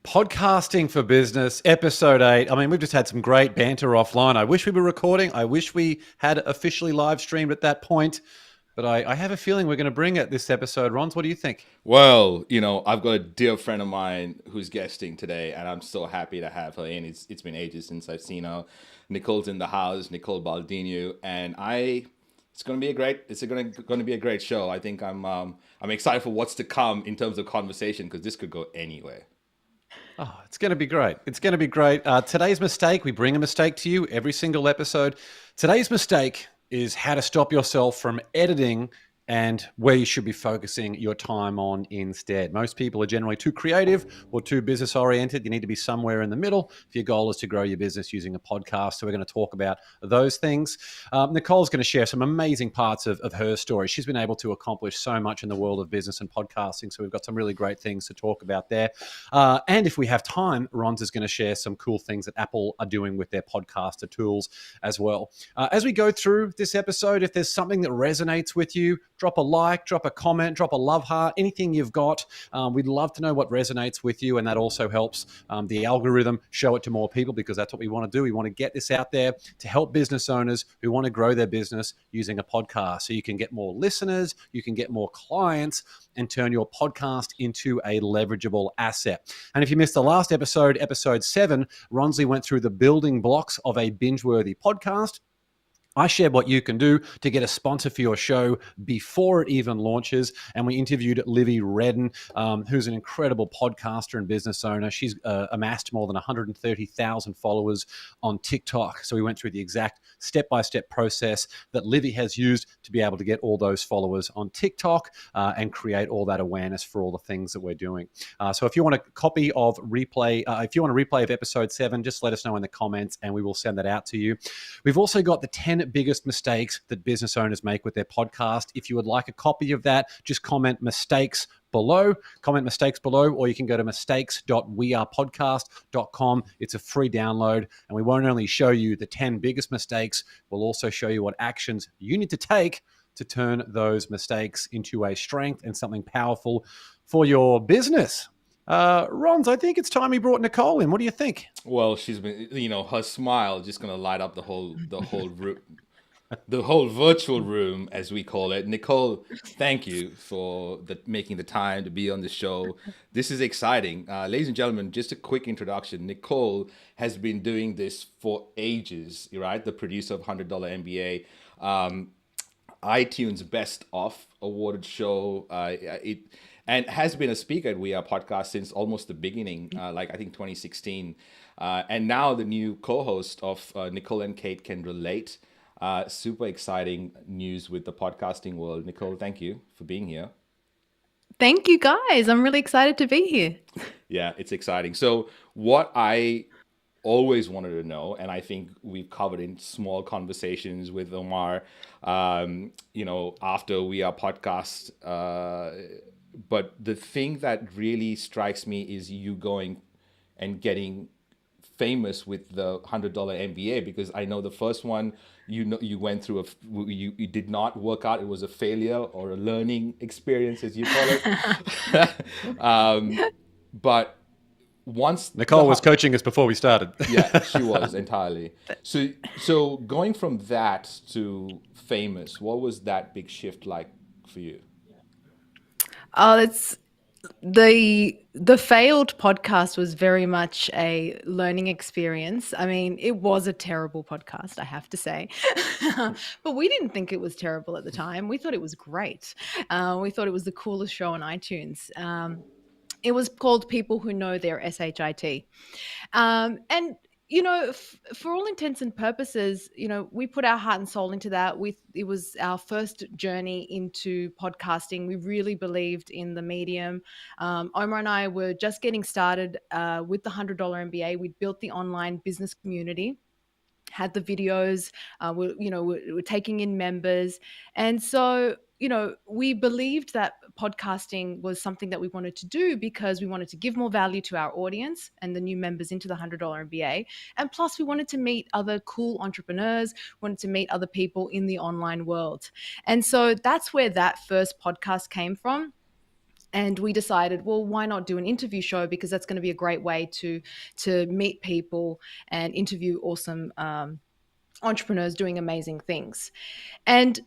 Podcasting for Business, episode 8. I mean, we've just had some great banter offline. I wish we were recording. I wish we had officially live streamed at that point. But I have a feeling we're going to bring it this episode. Rons, what do you think? Well, I've got a dear friend of mine who's guesting today, and I'm so happy to have her in. It's been ages since I've seen her. Nicole's in the house, Nicole Baldinu, and it's going to be going to be a great show. I think I'm excited for what's to come in terms of conversation because this could go anywhere. Oh, it's going to be great. It's going to be great. Today's mistake, we bring a mistake to you every single episode. Today's mistake is how to stop yourself from editing and where you should be focusing your time on instead. Most people are generally too creative or too business oriented. You need to be somewhere in the middle if your goal is to grow your business using a podcast. So we're going to talk about those things. Nicole's going to share some amazing parts of her story. She's been able to accomplish so much in the world of business and podcasting. So we've got some really great things to talk about there. And if we have time, Rons is going to share some cool things that Apple are doing with their podcaster tools as well. As we go through this episode, if there's something that resonates with you, drop a like, drop a comment, drop a love heart, anything you've got. We'd love to know what resonates with you, and that also helps the algorithm show it to more people because that's what we want to do. We want to get this out there to help business owners who want to grow their business using a podcast. So you can get more listeners, you can get more clients, and turn your podcast into a leverageable asset. And if you missed the last episode, episode 7, Ronsley went through the building blocks of a binge-worthy podcast. I shared what you can do to get a sponsor for your show before it even launches. And we interviewed Livy Redden, who's an incredible podcaster and business owner. She's amassed more than 130,000 followers on TikTok. So we went through the exact step-by-step process that Livy has used to be able to get all those followers on TikTok and create all that awareness for all the things that we're doing. So if you want a copy of replay, if you want a replay of episode 7, just let us know in the comments and we will send that out to you. We've also got the 10 biggest mistakes that business owners make with their podcast. If you would like a copy of that, just comment mistakes below, or you can go to mistakes.wearepodcast.com. It's a free download, and we won't only show you the 10 biggest mistakes, we'll also show you what actions you need to take to turn those mistakes into a strength and something powerful for your business. Rons, I think it's time we brought Nicole in. What do you think? Well, she's been, her smile just gonna light up the whole room, the whole virtual room, as we call it. Nicole, thank you for making the time to be on the show. This is exciting. Ladies and gentlemen, just a quick introduction. Nicole has been doing this for ages, right? The producer of $100 MBA, iTunes Best Of awarded show. And has been a speaker at We Are Podcast since almost the beginning, I think 2016. And now the new co-host of Nicole and Kate Can Relate. Super exciting news with the podcasting world. Nicole, thank you for being here. Thank you, guys. I'm really excited to be here. Yeah, it's exciting. So what I always wanted to know, and I think we've covered in small conversations with Omar, after We Are Podcast, but the thing that really strikes me is you going and getting famous with the $100 MBA, because I know the first one you went through you did not work out. It was a failure or a learning experience, as you call it. But once Nicole was coaching us before we started. Yeah, she was entirely. So going from that to famous, what was that big shift like for you? Oh, it's the failed podcast was very much a learning experience. I mean, it was a terrible podcast, I have to say. But we didn't think it was terrible at the time. We thought it was great. We thought it was the coolest show on iTunes. It was called People Who Know Their SHIT. And for all intents and purposes, we put our heart and soul into that. It was our first journey into podcasting. We really believed in the medium. Omar and I were just getting started with the $100 MBA. We'd built the online business community, had the videos, we're taking in members. And so, we believed that podcasting was something that we wanted to do because we wanted to give more value to our audience and the new members into the $100 MBA. And plus we wanted to meet other cool entrepreneurs, wanted to meet other people in the online world. And so that's where that first podcast came from. And we decided, well, why not do an interview show, because that's going to be a great way to meet people and interview awesome entrepreneurs doing amazing things. And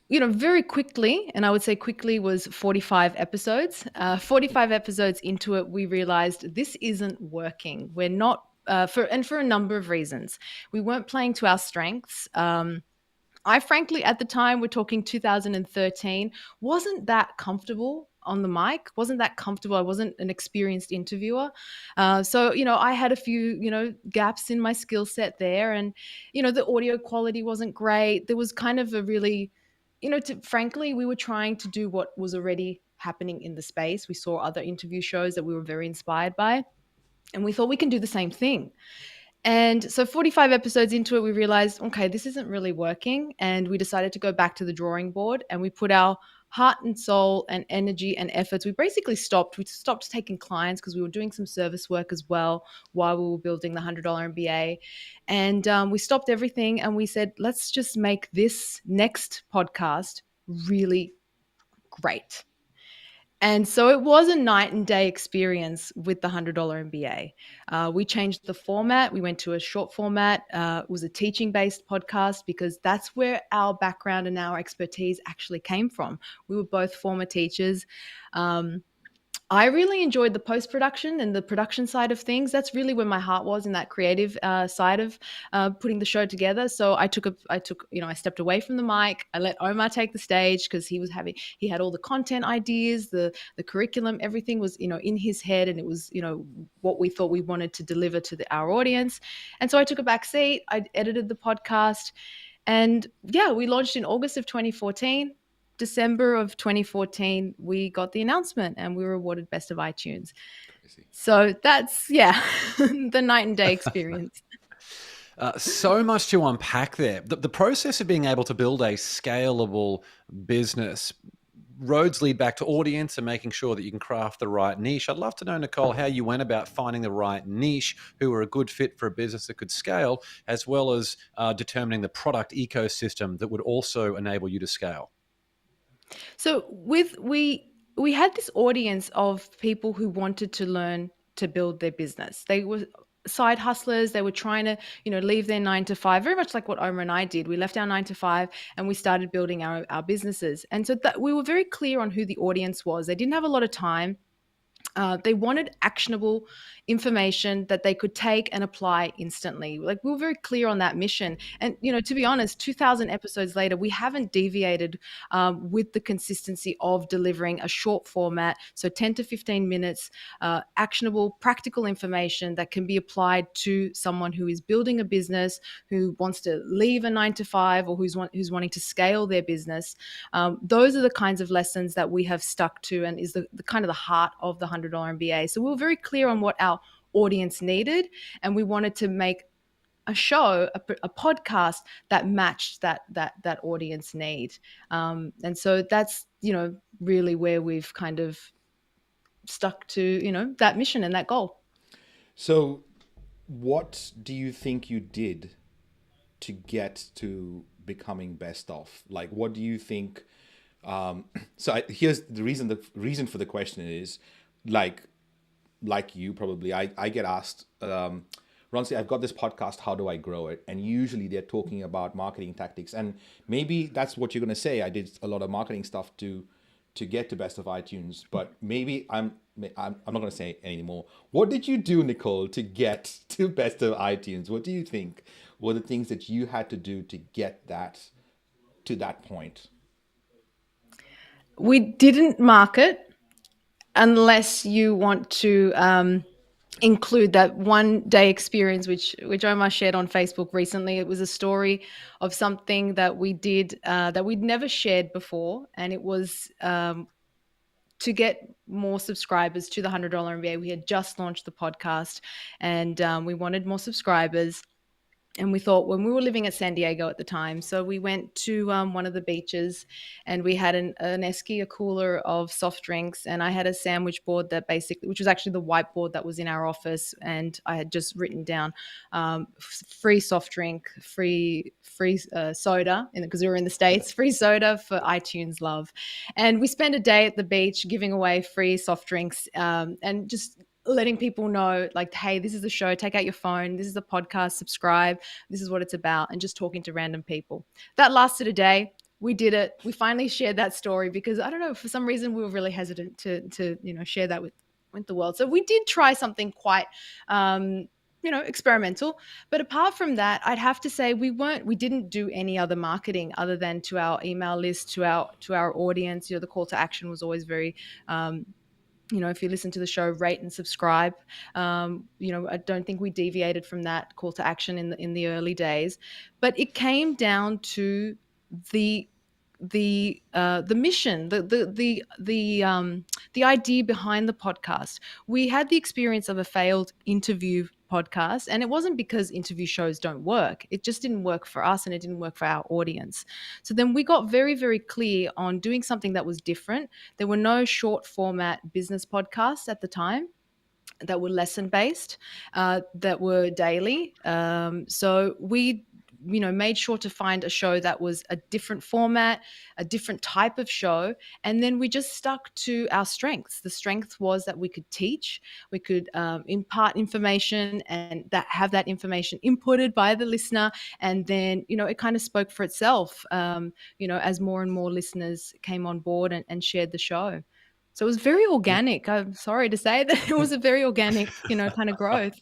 very quickly, and I would say quickly was 45 episodes. 45 episodes into it, we realized this isn't working. We're not, for a number of reasons. We weren't playing to our strengths. I frankly, at the time, we're talking 2013, wasn't that comfortable on the mic, wasn't that comfortable. I wasn't an experienced interviewer. So, I had a few, gaps in my skill set there. And, the audio quality wasn't great. There was kind of a really, frankly, we were trying to do what was already happening in the space. We saw other interview shows that we were very inspired by. And we thought we can do the same thing. And so 45 episodes into it, we realized, okay, this isn't really working. And we decided to go back to the drawing board, and we put our heart and soul and energy and efforts. We basically stopped. We stopped taking clients because we were doing some service work as well while we were building the $100 MBA. And we stopped everything and we said, let's just make this next podcast really great. And so it was a night and day experience with the $100 MBA. We changed the format. We went to a short format. It was a teaching-based podcast because that's where our background and our expertise actually came from. We were both former teachers. I really enjoyed the post-production and the production side of things. That's really where my heart was, in that creative side of putting the show together. So I stepped away from the mic. I let Omar take the stage because he had all the content ideas, the curriculum, everything was, in his head, and it was, what we thought we wanted to deliver to our audience. And so I took a back seat. I edited the podcast, and yeah, we launched in August of 2014. December of 2014, we got the announcement and we were awarded Best of iTunes. Crazy. So that's, the night and day experience. So much to unpack there. The process of being able to build a scalable business, roads lead back to audience and making sure that you can craft the right niche. I'd love to know, Nicole, how you went about finding the right niche who were a good fit for a business that could scale, as well as determining the product ecosystem that would also enable you to scale. So we had this audience of people who wanted to learn to build their business. They were side hustlers. They were trying to, leave their 9-to-5, very much like what Omar and I did. We left our 9-to-5 and we started building our businesses. And so that we were very clear on who the audience was. They didn't have a lot of time. They wanted actionable information that they could take and apply instantly. Like, we were very clear on that mission. And, to be honest, 2,000 episodes later, we haven't deviated with the consistency of delivering a short format. So 10 to 15 minutes, actionable, practical information that can be applied to someone who is building a business, who wants to leave a 9-to-5, or who's wanting to scale their business. Those are the kinds of lessons that we have stuck to, and is the kind of the heart of the $100 MBA. So we were very clear on what our audience needed, and we wanted to make a show, a podcast that matched that audience need. And so that's, really where we've kind of stuck to, that mission and that goal. So what do you think you did to get to becoming best of? Like, what do you think? Here's the reason. The reason for the question is, like you probably, I get asked, Ronsley, I've got this podcast, how do I grow it? And usually they're talking about marketing tactics, and maybe that's what you're going to say. I did a lot of marketing stuff to get to Best of iTunes, but maybe I'm not going to say anymore. What did you do, Nicole, to get to Best of iTunes? What do you think were the things that you had to do to get that to that point? We didn't market unless you want to include that one day experience, which Omar shared on Facebook recently. It was a story of something that we did that we'd never shared before, and it was to get more subscribers to the $100 MBA. We had just launched the podcast, and we wanted more subscribers. And we thought, when we were living at San Diego at the time, so we went to one of the beaches, and we had an esky, a cooler of soft drinks, and I had a sandwich board that basically, which was actually the whiteboard that was in our office, and I had just written down free soft drink, free soda, because we were in the States, free soda for iTunes love. And we spent a day at the beach giving away free soft drinks, and just letting people know, like, hey, this is the show, take out your phone, this is the podcast, subscribe, this is what it's about, and just talking to random people. That lasted a day. We did it. We finally shared that story, because I don't know, for some reason we were really hesitant to share that with the world. So we did try something quite experimental. But apart from that, I'd have to say we didn't do any other marketing other than to our email list, to our audience. The call to action was always very if you listen to the show, rate and subscribe. I don't think we deviated from that call to action in the early days, but it came down to the mission, the idea behind the podcast. We had the experience of a failed interview podcast, and it wasn't because interview shows don't work. It just didn't work for us, and it didn't work for our audience. So then we got very, very clear on doing something that was different. There were no short format business podcasts at the time that were lesson based, that were daily. So we made sure to find a show that was a different format, a different type of show. And then we just stuck to our strengths. The strength was that we could teach, we could impart information, and have that information inputted by the listener. And then, it kind of spoke for itself, as more and more listeners came on board and shared the show. So it was very organic. I'm sorry to say that it was a very organic, kind of growth.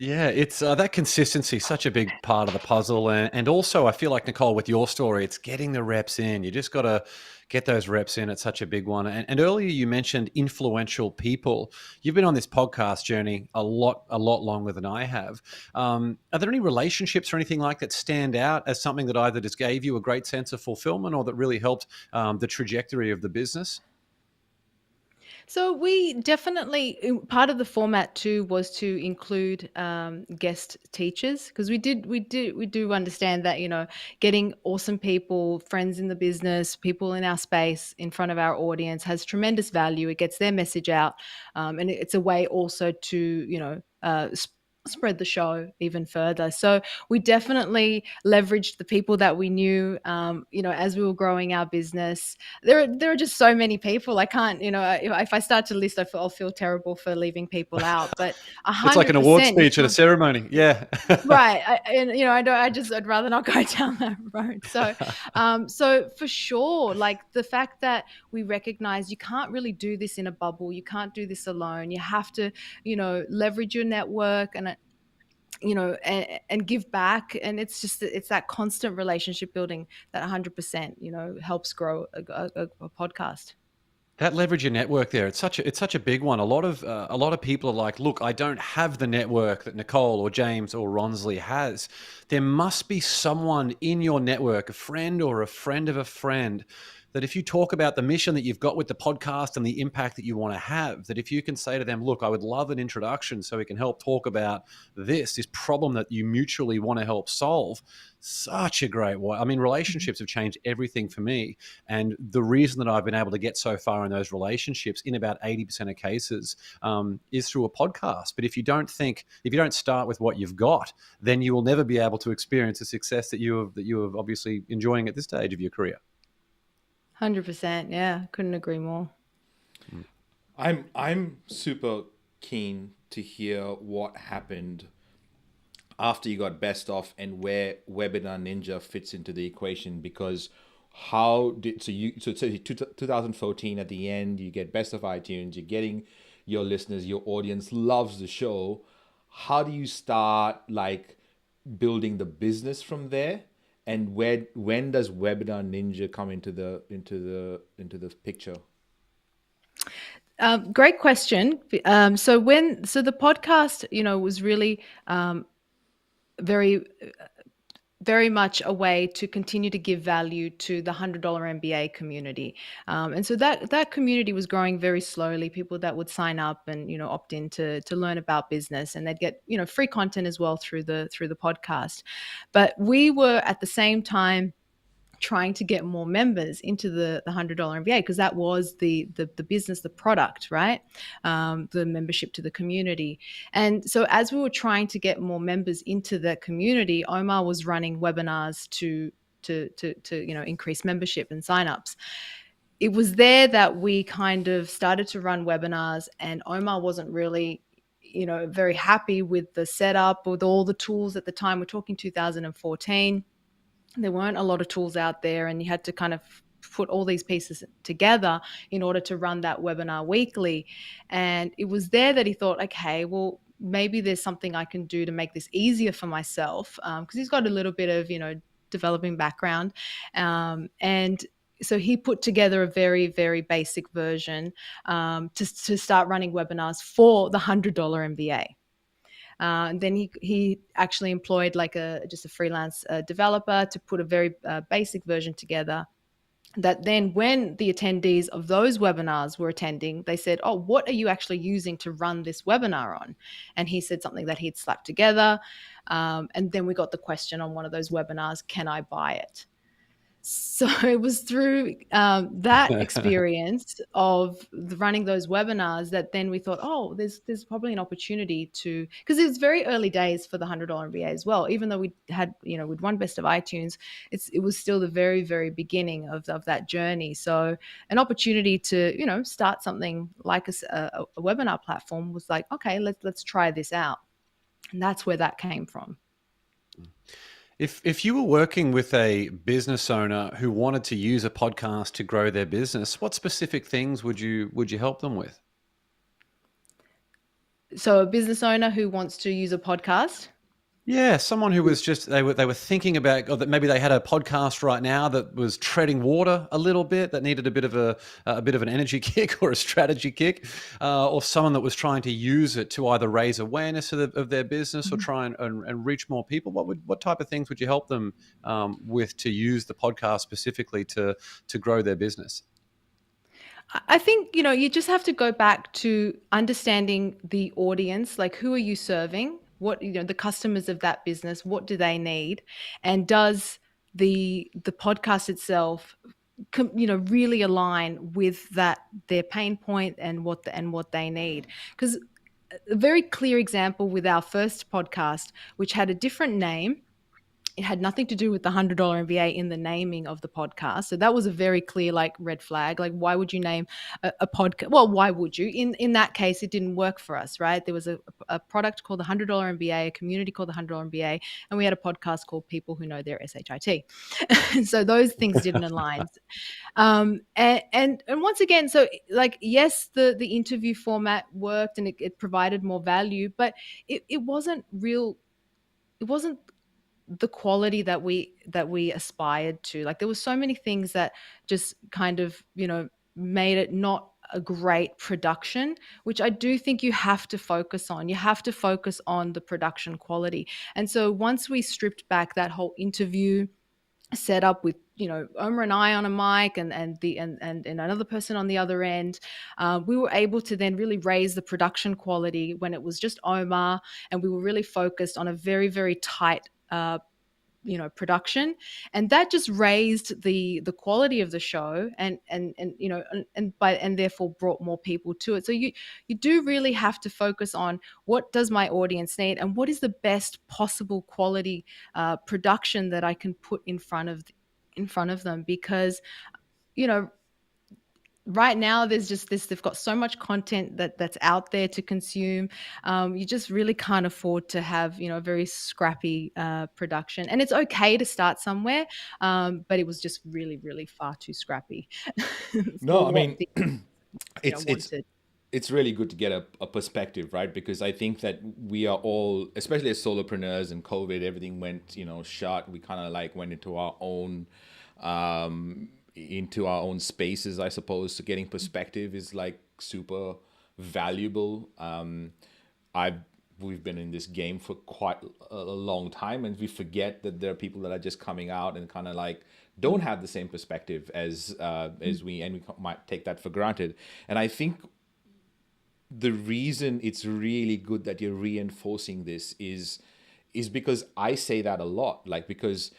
Yeah, it's that consistency, such a big part of the puzzle. And also, I feel like, Nicole, with your story, it's getting the reps in. You just got to get those reps in. It's such a big one. And earlier you mentioned influential people. You've been on this podcast journey a lot longer than I have. Are there any relationships or anything like that stand out as something that either just gave you a great sense of fulfillment, or that really helped the trajectory of the business? So we definitely, part of the format too was to include guest teachers, because we do understand that getting awesome people, friends in the business, people in our space in front of our audience has tremendous value. It gets their message out, and it's a way also to spread the show even further. So we definitely leveraged the people that we knew, as we were growing our business. There are just so many people. I can't, if I start to list, I'll feel terrible for leaving people out, but 100%. It's like an award speech at a ceremony. Yeah. Right. I'd rather not go down that road. So, so for sure, like the fact that we recognize you can't really do this in a bubble. You can't do this alone. You have to, leverage your network and give back. And it's that constant relationship building that 100%, helps grow a podcast. That leverage your network there, it's such a big one. A lot of people are like, look, I don't have the network that Nicole or James or Ronsley has. There must be someone in your network, a friend or a friend of a friend, that if you talk about the mission that you've got with the podcast and the impact that you want to have, that if you can say to them, look, I would love an introduction so we can help talk about this problem that you mutually want to help solve. Such a great way. I mean, relationships have changed everything for me. And the reason that I've been able to get so far in those relationships in about 80% of cases is through a podcast. But if you don't start with what you've got, then you will never be able to experience the success that you have obviously enjoying at this stage of your career. 100%. Yeah. Couldn't agree more. I'm super keen to hear what happened after you got best of and where Webinar Ninja fits into the equation, because 2014 at the end, you get best of iTunes, you're getting your listeners, your audience loves the show. How do you start like building the business from there? And when does Webinar Ninja come into the picture? Great question. So the podcast, was really very very much a way to continue to give value to the $100 MBA community. And so that community was growing very slowly. People that would sign up and, opt in to learn about business, and they'd get, free content as well through the podcast. But we were at the same time trying to get more members into the $100 MBA, because that was the business, the product, right? The membership to the community. And so as we were trying to get more members into the community, Omar was running webinars to increase membership and signups. It was there that we kind of started to run webinars, and Omar wasn't really very happy with the setup, with all the tools at the time. We're talking 2014. There weren't a lot of tools out there, and you had to kind of put all these pieces together in order to run that webinar weekly. And it was there that he thought, okay, well, maybe there's something I can do to make this easier for myself, because he's got a little bit of, developing background. And so he put together a very, very basic version to start running webinars for the $100 MBA. And then he actually employed just a freelance developer to put a very basic version together, that then when the attendees of those webinars were attending, they said, oh, what are you actually using to run this webinar on? And he said something that he'd slapped together. And then we got the question on one of those webinars, can I buy it? So it was through that experience of running those webinars that then we thought, oh, there's probably an opportunity to, because it was very early days for the $100 MBA as well. Even though we'd won Best of iTunes, it was still the very, very beginning of that journey. So an opportunity to, start something like a webinar platform was like, okay, let's try this out. And that's where that came from. If you were working with a business owner who wanted to use a podcast to grow their business, what specific things would you help them with? So a business owner who wants to use a podcast? Yeah, someone who was just they were thinking about, or that maybe they had a podcast right now that was treading water a little bit, that needed a bit of an energy kick or a strategy kick, or someone that was trying to use it to either raise awareness of their business or try and reach more people. What type of things would you help them with to use the podcast specifically to grow their business? I think, you just have to go back to understanding the audience, like who are you serving? What, the customers of that business, what do they need? And does the podcast itself, really align with their pain point and what they need? Because a very clear example with our first podcast, which had a different name. It had nothing to do with the $100 MBA in the naming of the podcast. So that was a very clear, red flag. Why would you name a podcast? Well, why would you? In that case, it didn't work for us, right? There was a product called the $100 MBA, a community called the $100 MBA, and we had a podcast called People Who Know Their SHIT. And so those things didn't align. And once again, so yes, the interview format worked and it provided more value, but it wasn't real. It wasn't the quality that we aspired to. There were so many things that just kind of, made it not a great production, which I do think you have to focus on. You have to focus on the production quality. And so once we stripped back that whole interview setup with, Omar and I on a mic and another person on the other end, we were able to then really raise the production quality when it was just Omar, and we were really focused on a very, very tight production, and that just raised the quality of the show and therefore brought more people to it. So you do really have to focus on what does my audience need and what is the best possible quality production that I can put in front of them, because right now there's just this, they've got so much content that's out there to consume. You just really can't afford to have a very scrappy production, and it's okay to start somewhere, but it was just really, really far too scrappy. No, I mean it's really good to get a perspective, right? Because I think that we are all, especially as solopreneurs, and COVID, everything went shut. We kind of went into our own spaces, I suppose. So getting perspective is super valuable. I've we've been in this game for quite a long time, and we forget that there are people that are just coming out and kind of like don't have the same perspective as we, and we might take that for granted. And I think the reason it's really good that you're reinforcing this is because I say that a lot, like, because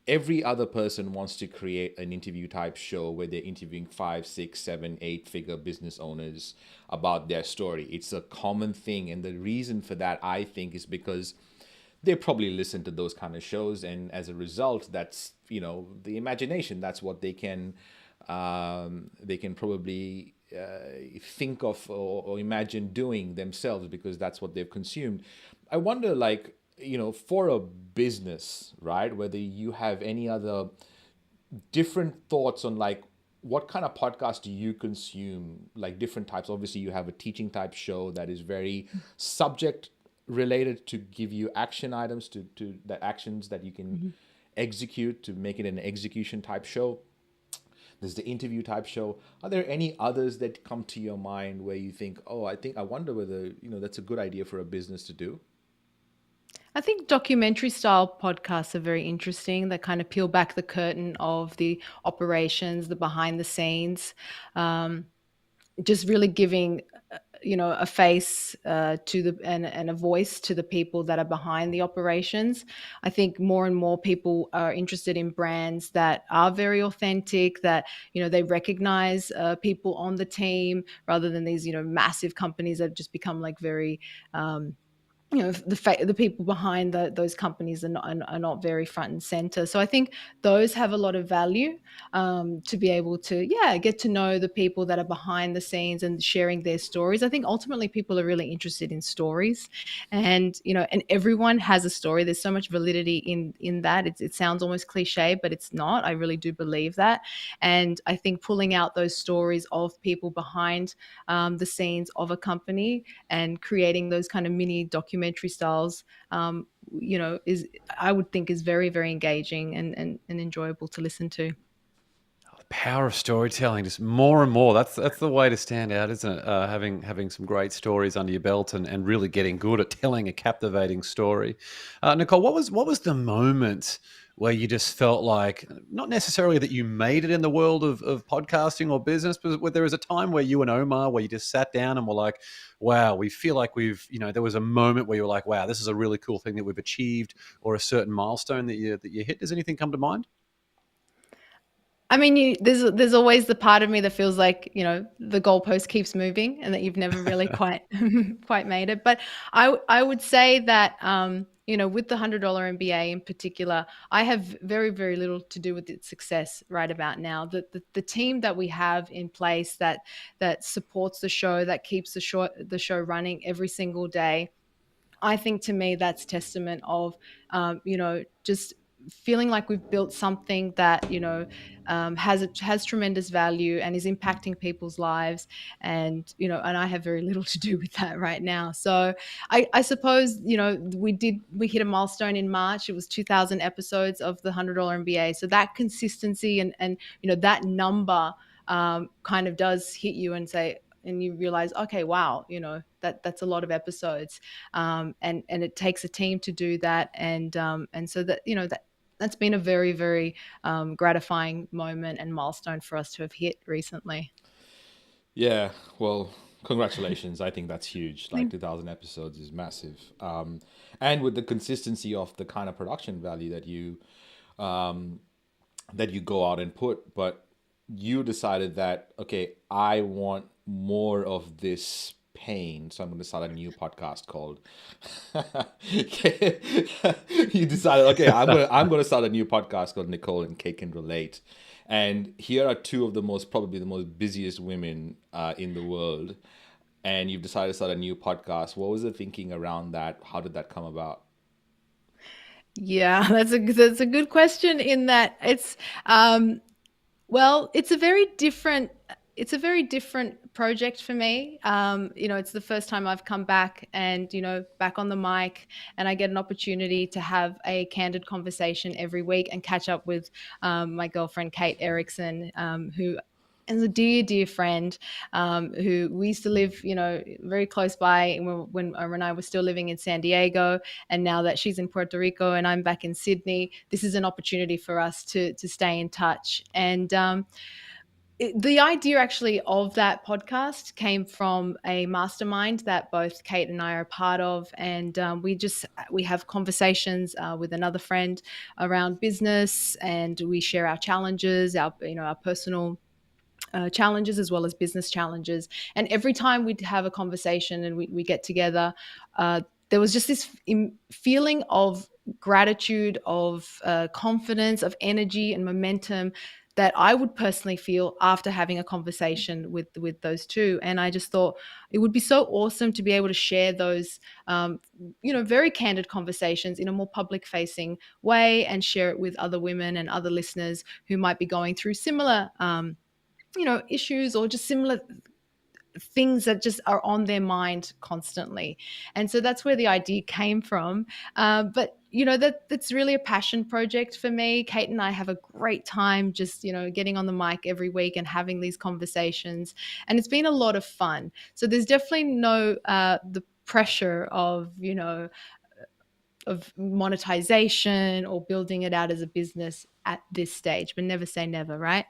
every other person wants to create an interview type show where they're interviewing 5, 6, 7, 8 figure business owners about their story. It's a common thing. And the reason for that, I think, is because they probably listen to those kind of shows. And as a result, that's, the imagination, that's what they can probably think of or imagine doing themselves, because that's what they've consumed. I wonder, like, for a business, right, whether you have any other different thoughts on, like, what kind of podcast do you consume, like different types. Obviously, you have a teaching type show that is very subject related to give you action items to the actions that you can execute to make it an execution type show. There's the interview type show. Are there any others that come to your mind where you think, oh, I wonder whether, that's a good idea for a business to do? I think documentary style podcasts are very interesting, that kind of peel back the curtain of the operations, the behind the scenes, just really giving a face to the and a voice to the people that are behind the operations. I think more and more people are interested in brands that are very authentic, that they recognize people on the team, rather than these massive companies that have just become like very the people behind those companies are not very front and center. So I think those have a lot of value, to be able to get to know the people that are behind the scenes and sharing their stories. I think ultimately people are really interested in stories, and and everyone has a story. There's so much validity in that. It sounds almost cliche, but it's not. I really do believe that. And I think pulling out those stories of people behind the scenes of a company and creating those kind of mini documentary styles, is, I would think, is very, very engaging and enjoyable to listen to. The power of storytelling, just more and more. That's the way to stand out, isn't it? Having some great stories under your belt and really getting good at telling a captivating story. Nicole, what was the moment where you just felt like, not necessarily that you made it in the world of podcasting or business, but where there was a time where you and Omar, where you just sat down and were like, wow, we feel like there was a moment where you were like, wow, this is a really cool thing that we've achieved, or a certain milestone that you hit? Does anything come to mind? I mean, there's always the part of me that feels like the goalpost keeps moving and that you've never really quite quite made it. But I would say that with the $100 MBA in particular, I have very, very little to do with its success right about now. The team that we have in place that supports the show, that keeps the show running every single day, I think to me that's testament of just feeling like we've built something that has tremendous value and is impacting people's lives, and and I have very little to do with that right now. So I suppose we hit a milestone in March. It was 2,000 episodes of the $100 MBA. So that consistency and that number kind of does hit you and you realize, okay, wow, that's a lot of episodes, and it takes a team to do that, and so that's been a very, very gratifying moment and milestone for us to have hit recently. Yeah, well, congratulations. I think that's huge. Like 2,000 episodes is massive, and with the consistency of the kind of production value that you go out and put, but you decided that, okay, I want more of this pain, so I'm going to start a new podcast called you decided, okay, I'm going to start a new podcast called Nicole and Kate Can Relate. And here are two of probably the most busiest women in the world, and you've decided to start a new podcast. What was the thinking around that? How did that come about? Yeah, that's a good question, in that it's well, it's a very different project for me. It's the first time I've come back and, back on the mic, and I get an opportunity to have a candid conversation every week and catch up with my girlfriend, Kate Erickson, who and a dear, dear friend who we used to live, very close by when and I was still living in San Diego. And now that she's in Puerto Rico and I'm back in Sydney, this is an opportunity for us to stay in touch. And the idea actually of that podcast came from a mastermind that both Kate and I are a part of, and we have conversations with another friend around business, and we share our challenges, our personal challenges as well as business challenges. And every time we'd have a conversation and we get together, there was just this feeling of gratitude, of confidence, of energy and momentum that I would personally feel after having a conversation with those two. And I just thought it would be so awesome to be able to share those, very candid conversations in a more public facing way and share it with other women and other listeners who might be going through similar issues or just similar things that just are on their mind constantly. And so that's where the idea came from. But that's really a passion project for me. Kate and I have a great time just getting on the mic every week and having these conversations, and it's been a lot of fun. So there's definitely no the pressure of monetization or building it out as a business at this stage, but never say never, right?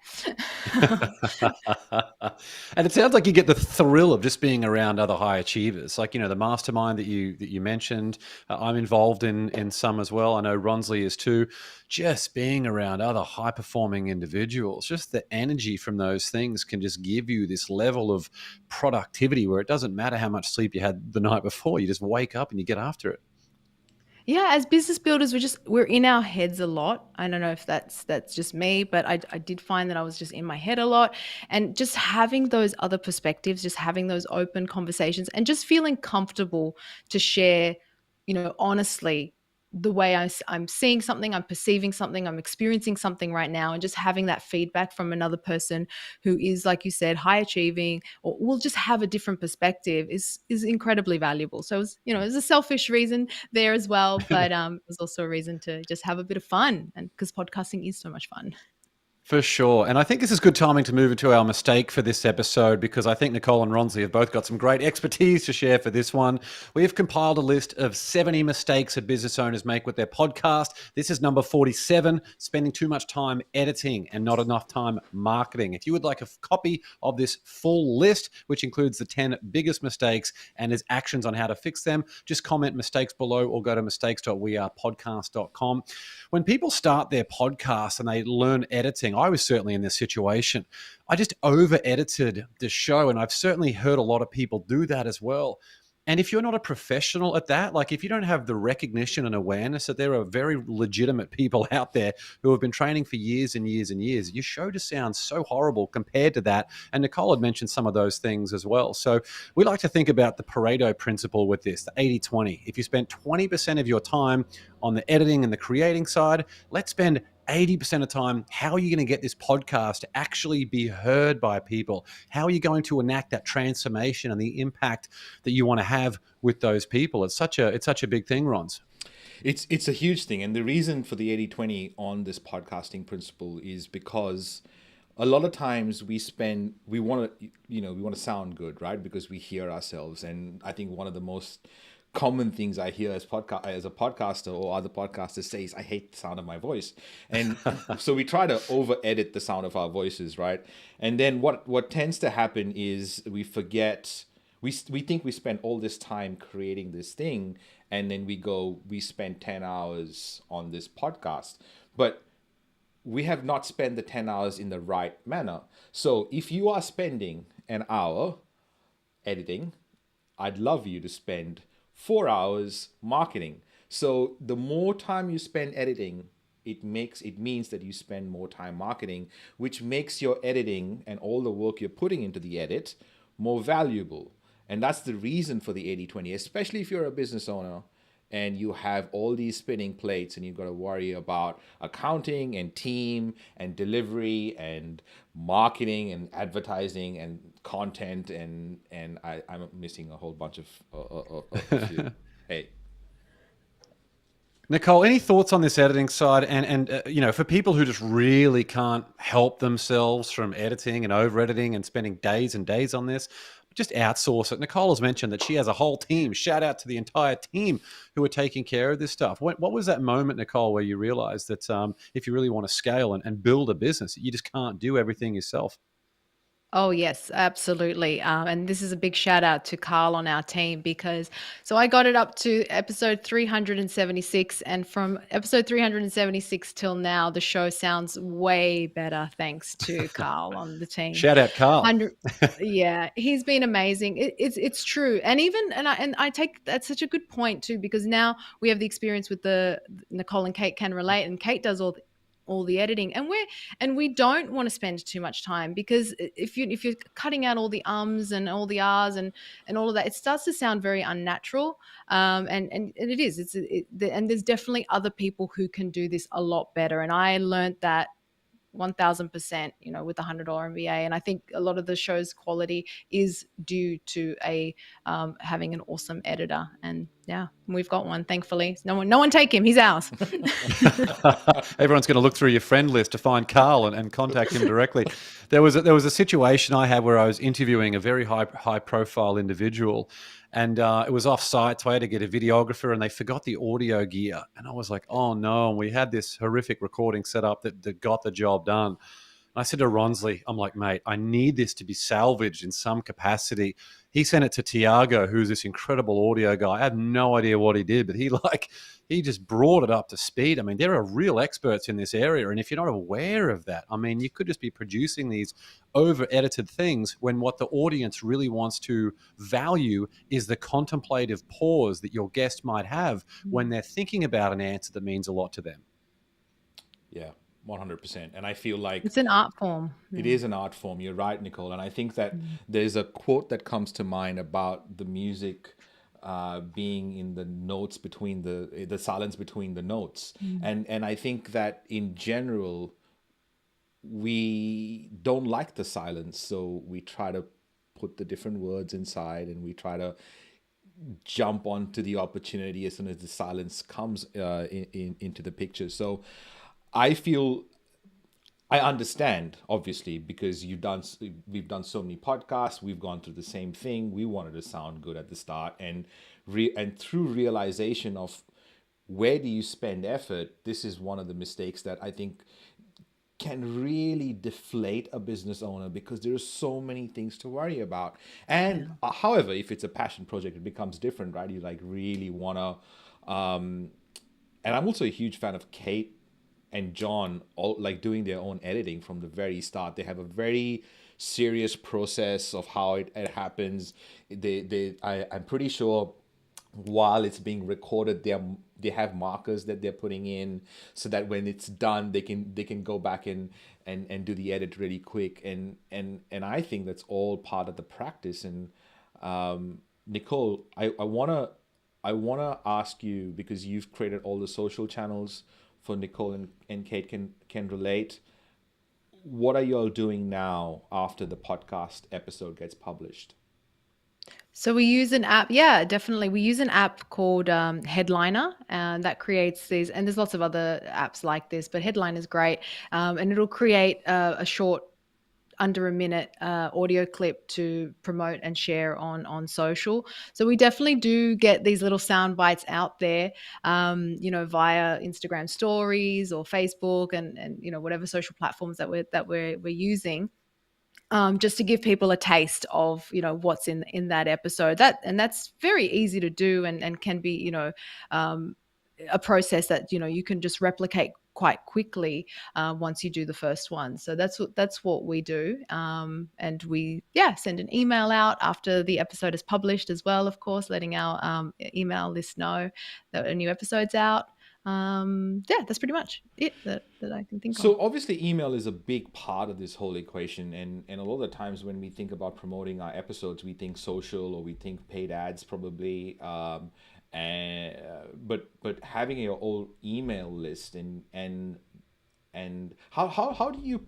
And it sounds like you get the thrill of just being around other high achievers, like the mastermind that you mentioned. I'm involved in some as well. I know Ronsley is too. Just being around other high performing individuals, just the energy from those things can just give you this level of productivity where it doesn't matter how much sleep you had the night before. You just wake up and you get after it. Yeah, as business builders, we're in our heads a lot. I don't know if that's just me, but I did find that I was just in my head a lot, and just having those other perspectives, just having those open conversations, and just feeling comfortable to share, honestly, the way I'm seeing something, I'm perceiving something, I'm experiencing something right now, and just having that feedback from another person who is, like you said, high achieving or will just have a different perspective is incredibly valuable. So it's a selfish reason there as well, but it was also a reason to just have a bit of fun, and because podcasting is so much fun. For sure. And I think this is good timing to move into our mistake for this episode, because I think Nicole and Ronsley have both got some great expertise to share for this one. We have compiled a list of 70 mistakes that business owners make with their podcast. This is number 47, spending too much time editing and not enough time marketing. If you would like a copy of this full list, which includes the 10 biggest mistakes and there's actions on how to fix them, just comment mistakes below or go to mistakes.wearepodcast.com. When people start their podcast and they learn editing, I was certainly in this situation. I just over edited the show, and I've certainly heard a lot of people do that as well. And if you're not a professional at that, like if you don't have the recognition and awareness that there are very legitimate people out there who have been training for years and years and years, your show just sounds so horrible compared to that. And Nicole had mentioned some of those things as well. So we like to think about the Pareto Principle with this, the 80-20. If you spend 20% of your time on the editing and the creating side, let's spend 80% of time, how are you going to get this podcast to actually be heard by people? How are you going to enact that transformation and the impact that you want to have with those people? It's such a big thing, Rons. It's a huge thing. And the reason for the 80-20 on this podcasting principle is because a lot of times we want to sound good, right? Because we hear ourselves. And I think one of the most common things I hear as a podcaster or other podcasters say is, I hate the sound of my voice. And so we try to over edit the sound of our voices, right? And then what tends to happen is we forget, we think we spend all this time creating this thing, and then we spend 10 hours on this podcast. But we have not spent the 10 hours in the right manner. So if you are spending an hour editing, I'd love you to spend 4 hours marketing. So the more time you spend editing, it means that you spend more time marketing, which makes your editing and all the work you're putting into the edit more valuable. And that's the reason for the 80-20, especially if you're a business owner and you have all these spinning plates and you've got to worry about accounting and team and delivery and marketing and advertising and content and I'm missing a whole bunch of hey. Nicole, any thoughts on this editing side? And you know, for people who just really can't help themselves from editing and over editing and spending days and days on this, just outsource it. Nicole has mentioned that she has a whole team. Shout out to the entire team who are taking care of this stuff. What was that moment, Nicole, where you realized that if you really want to scale and build a business, you just can't do everything yourself? Oh, yes, absolutely. And this is a big shout out to Carl on our team because so I got it up to episode 376. And from episode 376 till now, the show sounds way better thanks to Carl on the team. Shout out, Carl. 100, yeah, he's been amazing. It's true. And even, and I take that's such a good point too, because now we have the experience with the Nicole and Kate can relate, and Kate does all the editing, and we don't want to spend too much time because if you're cutting out all the ums and all the r's and all of that, it starts to sound very unnatural. And it is and there's definitely other people who can do this a lot better, and I learned that 1000%, you know, with the $100 MBA. And I think a lot of the show's quality is due to having an awesome editor. And yeah, we've got one, thankfully. No one take him. He's ours. Everyone's going to look through your friend list to find Carl and contact him directly. There was a situation I had where I was interviewing a very high profile individual, and it was off site, so I had to get a videographer, and they forgot the audio gear. And I was like, oh no, and we had this horrific recording set up that got the job done. And I said to Ronsley, I'm like, mate, I need this to be salvaged in some capacity. He sent it to Tiago, who's this incredible audio guy. I have no idea what he did, but he just brought it up to speed. I mean, there are real experts in this area. And if you're not aware of that, I mean, you could just be producing these over-edited things when what the audience really wants to value is the contemplative pause that your guest might have when they're thinking about an answer that means a lot to them. Yeah, 100%. And I feel like It's an art form. it is an art form. You're right, Nicole. And I think that there's a quote that comes to mind about the music being in the notes between the silence between the notes. And I think that in general, we don't like the silence. So we try to put the different words inside, and we try to jump onto the opportunity as soon as the silence comes into the picture. So I feel I understand, obviously, because we've done so many podcasts, we've gone through the same thing. We wanted to sound good at the start, and through realization of where do you spend effort, this is one of the mistakes that I think can really deflate a business owner, because there are so many things to worry about. And however, if it's a passion project, it becomes different, right? You like really wanna, and I'm also a huge fan of Kate and John, all like doing their own editing from the very start. They have a very serious process of how it happens. I'm pretty sure while it's being recorded, they have markers that they're putting in so that when it's done, they can go back and do the edit really quick. And I think that's all part of the practice. And Nicole, I wanna ask you, because you've created all the social channels for Nicole and Kate can relate. What are you all doing now after the podcast episode gets published? So we use an app. Yeah, definitely. We use an app called Headliner, and that creates these. And there's lots of other apps like this, but Headliner is great, and it'll create a short, under a minute audio clip to promote and share on social. So we definitely do get these little sound bites out there, you know, via Instagram stories or Facebook and you know, whatever social platforms that we're using. Just to give people a taste of, you know, what's in that episode. That's very easy to do and can be, you know, a process that, you know, you can just replicate quite quickly once you do the first one. So that's what we do. And we send an email out after the episode is published as well, of course, letting our email list know that a new episode's out. That's pretty much it that I can think of. So obviously email is a big part of this whole equation, and a lot of the times when we think about promoting our episodes, we think social or we think paid ads probably, but having your old email list and how do you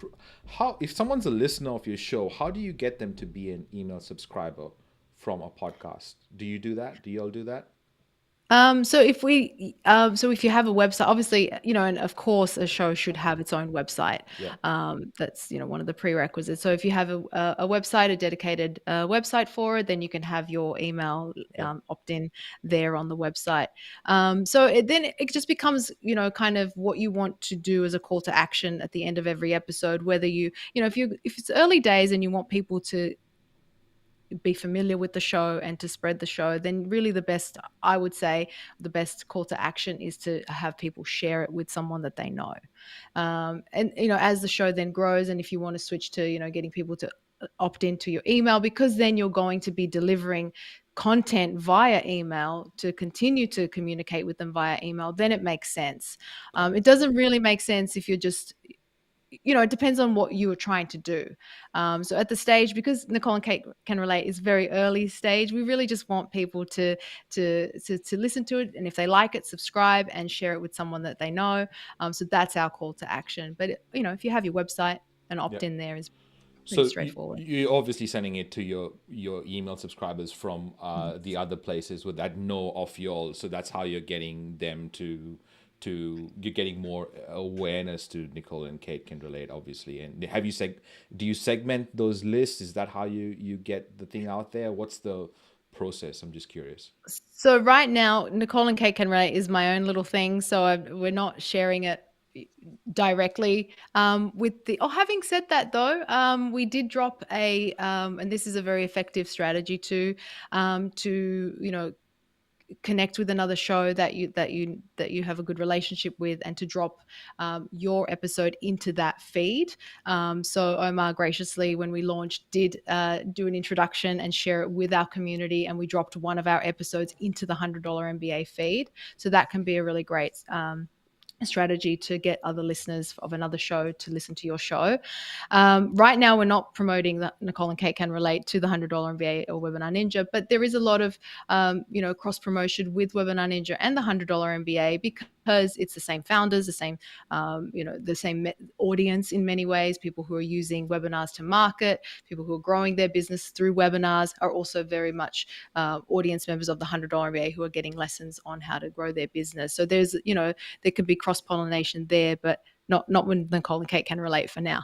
if someone's a listener of your show, how do you get them to be an email subscriber from a podcast? Do you do that? Do you all do that? So if you have a website, obviously, and of course a show should have its own website. Yeah. That's, one of the prerequisites. So if you have a website, a dedicated website for it, then you can have your email Yeah. opt-in there on the website. Then it just becomes, kind of what you want to do as a call to action at the end of every episode, whether if it's early days and you want people to be familiar with the show and to spread the show, then really I would say the best call to action is to have people share it with someone that they know. And as the show then grows, and if you want to switch to getting people to opt into your email, because then you're going to be delivering content via email to continue to communicate with them via email, then it makes sense. It doesn't really make sense if you're just it depends on what you were trying to do. So at the stage, because Nicole and Kate Can Relate is very early stage, we really just want people to listen to it, and if they like it, subscribe and share it with someone that they know. So that's our call to action. But if you have your website, an opt-in there is pretty So straightforward. you're obviously sending it to your email subscribers from the other places with that know of y'all. So that's how you're getting them to you're getting more awareness to Nicole and Kate Can Relate, obviously. And have you do you segment those lists? Is that how you get the thing out there? What's the process? I'm just curious. So right now, Nicole and Kate Can Relate is my own little thing. So we're not sharing it directly with the. Oh, having said that though, we did drop and this is a very effective strategy to connect with another show that you have a good relationship with, and to drop your episode into that feed. So Omar graciously, when we launched, did do an introduction and share it with our community, and we dropped one of our episodes into the $100 MBA feed. So that can be a really great strategy to get other listeners of another show to listen to your show. Right now, we're not promoting that Nicole and Kate Can Relate to the $100 MBA or Webinar Ninja, but there is a lot of cross promotion with Webinar Ninja and the $100 MBA, because it's the same founders, the same the same audience in many ways. People who are using webinars to market, people who are growing their business through webinars are also very much audience members of the $100 MBA who are getting lessons on how to grow their business. So there's there can be cross-pollination there, but not when Nicole and Kate Can Relate for now.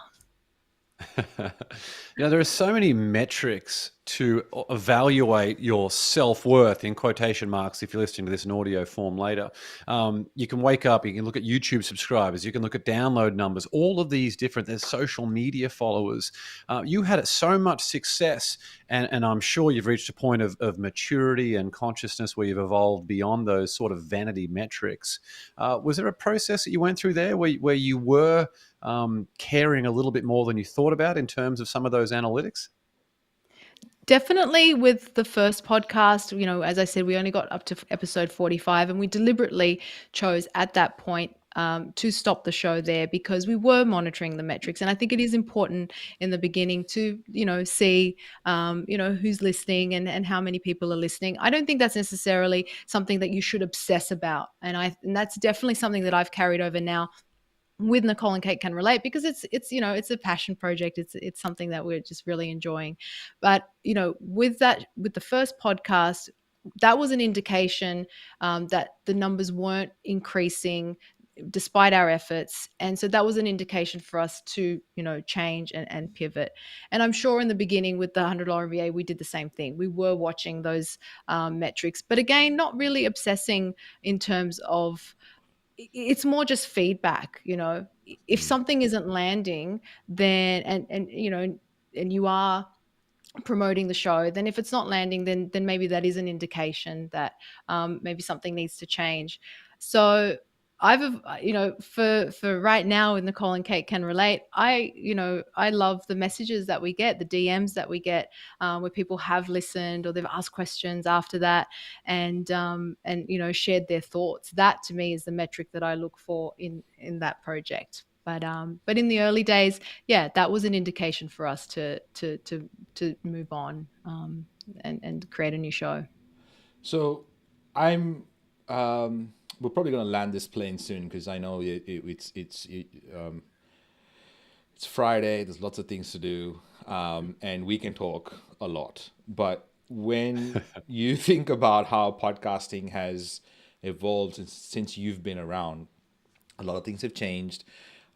There are so many metrics to evaluate your self-worth, in quotation marks, if you're listening to this in audio form later. You can wake up, you can look at YouTube subscribers, you can look at download numbers, all of these different, there's social media followers. You had so much success, and I'm sure you've reached a point of maturity and consciousness where you've evolved beyond those sort of vanity metrics. Was there a process that you went through there where you were caring a little bit more than you thought about in terms of some of those analytics? Definitely with the first podcast, as I said, we only got up to episode 45, and we deliberately chose at that point to stop the show there, because we were monitoring the metrics. And I think it is important in the beginning to, see, who's listening and how many people are listening. I don't think that's necessarily something that you should obsess about. And that's definitely something that I've carried over now with Nicole and Kate Can Relate, because it's a passion project. It's something that we're just really enjoying. But with the first podcast, that was an indication that the numbers weren't increasing despite our efforts, and so that was an indication for us to change and pivot. And I'm sure in the beginning with the $100 MBA, we did the same thing. We were watching those metrics, but again, not really obsessing in terms of. It's more just feedback. If something isn't landing, then and you are promoting the show, then if it's not landing, then maybe that is an indication that maybe something needs to change. So I've for right now with Nicole and Kate Can Relate, I love the messages that we get, the DMs that we get, where people have listened or they've asked questions after that, and shared their thoughts. That to me is the metric that I look for in that project. But in the early days, yeah, that was an indication for us to move on and create a new show. So we're probably going to land this plane soon, because I know it's Friday. There's lots of things to do, and we can talk a lot. But when you think about how podcasting has evolved since you've been around. A lot of things have changed.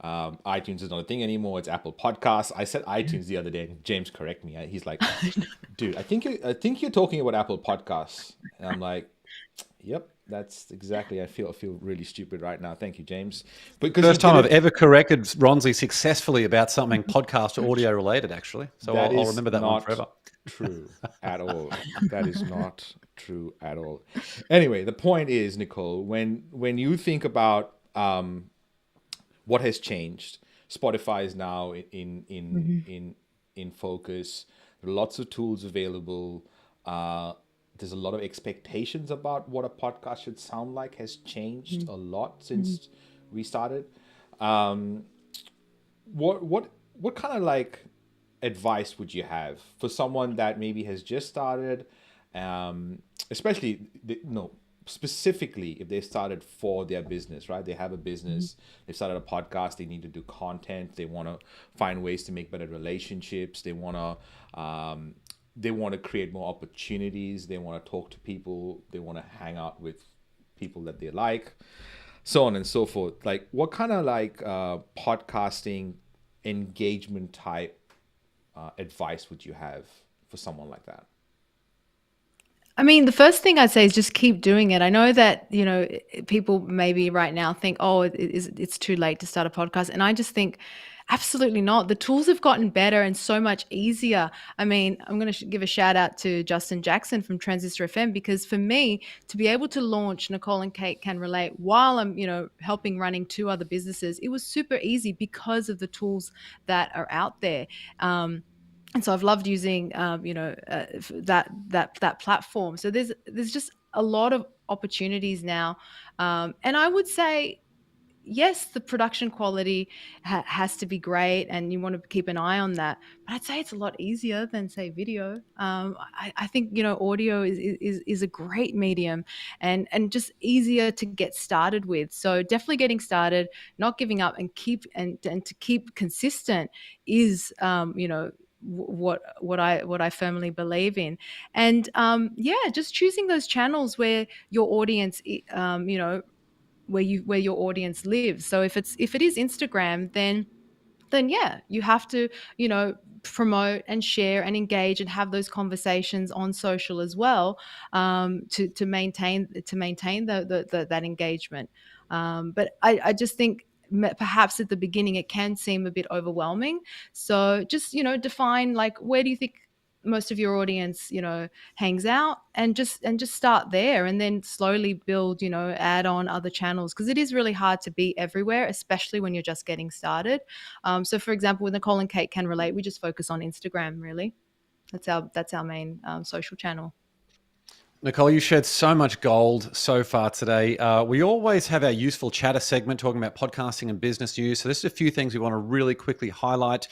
iTunes is not a thing anymore. It's Apple Podcasts. I said iTunes the other day, and James correct me. He's like, "Dude, I think you're talking about Apple Podcasts." And I'm like, "Yep, that's exactly." I feel really stupid right now. Thank you, James. Because First time I've ever corrected Ronsley successfully about something podcast or audio related, actually. So I'll remember that one forever. True at all. That is not true at all. Anyway, the point is, Nicole, when you think about what has changed, Spotify is now in focus. There are lots of tools available. There's a lot of expectations about what a podcast should sound like has changed a lot since we started. What kind of like advice would you have for someone that maybe has just started, especially specifically if they started for their business, right? They have a business, they started a podcast, they need to do content, they want to find ways to make better relationships, they want to create more opportunities, they want to talk to people, they want to hang out with people that they like, so on and so forth. Like, what kind of like podcasting engagement type advice would you have for someone like that? I mean, the first thing I'd say is just keep doing it. I know that, people maybe right now think, oh, it's too late to start a podcast. And I just think, absolutely not. The tools have gotten better and so much easier. I mean, I'm going to give a shout out to Justin Jackson from Transistor FM, because for me to be able to launch Nicole and Kate Can Relate while I'm, helping running 2 other businesses, it was super easy because of the tools that are out there. And so I've loved using, that platform. So there's just a lot of opportunities now. And I would say, yes, the production quality has to be great, and you want to keep an eye on that. But I'd say it's a lot easier than, say, video. I think audio is a great medium, and just easier to get started with. So definitely getting started, not giving up, and to keep consistent is what I firmly believe in. And just choosing those channels where your audience where your audience lives. So if it is Instagram, then yeah, you have to promote and share and engage and have those conversations on social as well, to maintain that engagement. But I just think perhaps at the beginning it can seem a bit overwhelming. So just define, like, where do you think most of your audience hangs out, and just start there, and then slowly build, add on other channels, because it is really hard to be everywhere, especially when you're just getting started. So for example, with Nicole and Kate Can Relate, we just focus on Instagram. Really, that's our main social channel. Nicole, you shared so much gold so far today. We always have our useful chatter segment talking about podcasting and business news. So this is a few things we want to really quickly highlight.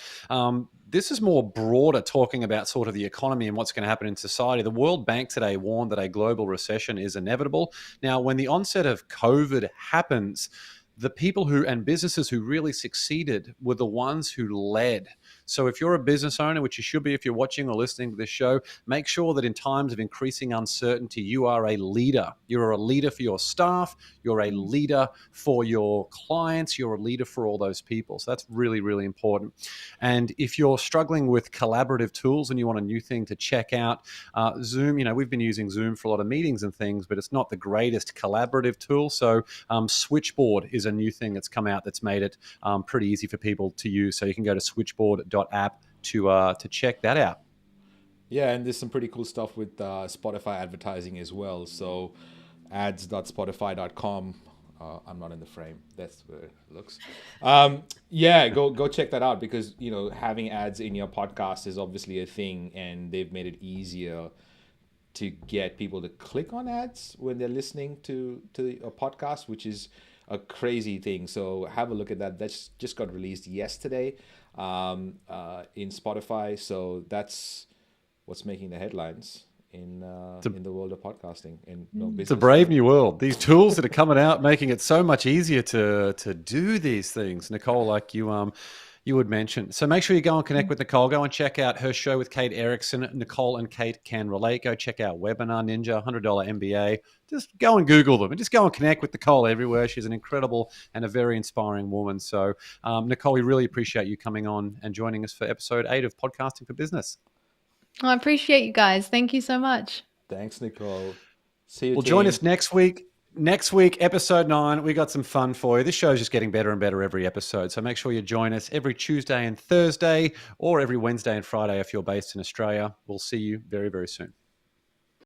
This is more broader, talking about sort of the economy and what's going to happen in society. The World Bank today warned that a global recession is inevitable. Now, when the onset of COVID happens, the people and businesses who really succeeded were the ones who led. So if you're a business owner, which you should be if you're watching or listening to this show, make sure that in times of increasing uncertainty, you are a leader. You're a leader for your staff. You're a leader for your clients. You're a leader for all those people. So that's really, really important. And if you're struggling with collaborative tools and you want a new thing to check out, Zoom, we've been using Zoom for a lot of meetings and things, but it's not the greatest collaborative tool. So Switchboard is a new thing that's come out that's made it pretty easy for people to use. So you can go to switchboard.app to check that out. Yeah, and there's some pretty cool stuff with Spotify advertising as well. So ads.spotify.com. I'm not in the frame. That's where it looks. Go check that out, because having ads in your podcast is obviously a thing, and they've made it easier to get people to click on ads when they're listening to a podcast, which is a crazy thing. So have a look at that. That's just got released yesterday in Spotify. So that's what's making the headlines in the world of podcasting. It's a brave new world. These tools that are coming out, making it so much easier to do these things. Nicole, like you you would mention. So make sure you go and connect with Nicole. Go and check out her show with Kate Erickson. Nicole and Kate Can Relate. Go check out Webinar Ninja, $100 MBA. Just go and Google them and just go and connect with Nicole everywhere. She's an incredible and a very inspiring woman. So, Nicole, we really appreciate you coming on and joining us for episode 8 of Podcasting for Business. I appreciate you guys. Thank you so much. Thanks, Nicole. See you. Well, join us next week. Next week, episode 9, we got some fun for you. This show is just getting better and better every episode. So make sure you join us every Tuesday and Thursday, or every Wednesday and Friday if you're based in Australia. We'll see you very, very soon.